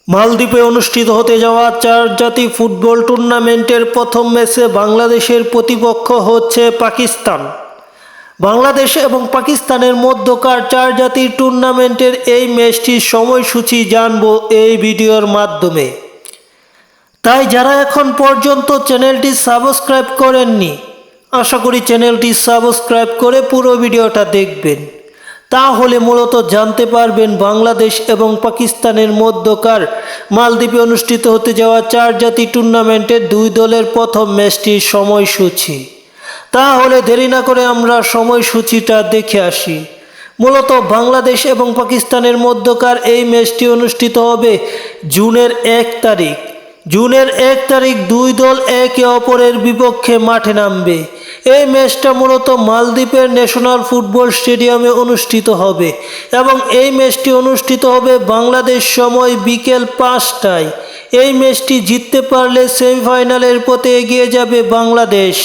মালদ্বীপে অনুষ্ঠিত হতে যাওয়া চার জাতি ফুটবল টুর্নামেন্টের প্রথম ম্যাচে বাংলাদেশের প্রতিপক্ষ হচ্ছে পাকিস্তান। বাংলাদেশ এবং পাকিস্তানের মধ্যকার চার জাতির টুর্নামেন্টের এই ম্যাচটির সময়সূচি জানব এই ভিডিওর মাধ্যমে। তাই যারা এখন পর্যন্ত চ্যানেলটি সাবস্ক্রাইব করেননি, আশা করি চ্যানেলটি সাবস্ক্রাইব করে পুরো ভিডিওটা দেখবেন। তাহলে মূলত জানতে পারবেন বাংলাদেশ এবং পাকিস্তানের মধ্যকার মালদ্বীপে অনুষ্ঠিত হতে যাওয়া চার জাতি টুর্নামেন্টের দুই দলের প্রথম ম্যাচটির সময়সূচি। তাহলে দেরি না করে আমরা সময়সূচিটা দেখে আসি। মূলত বাংলাদেশ এবং পাকিস্তানের মধ্যকার এই ম্যাচটি অনুষ্ঠিত হবে জুনের 1 তারিখ। জুনের 1 তারিখ দুই দল একে অপরের বিপক্ষে মাঠে নামবে। এই ম্যাচটা মূলত মালদ্বীপের ন্যাশনাল ফুটবল স্টেডিয়ামে অনুষ্ঠিত হবে এবং এই ম্যাচটি অনুষ্ঠিত হবে বাংলাদেশ সময় বিকেল 5টায়। এই ম্যাচটি জিততে পারলে সেমিফাইনালের পথে এগিয়ে যাবে বাংলাদেশ।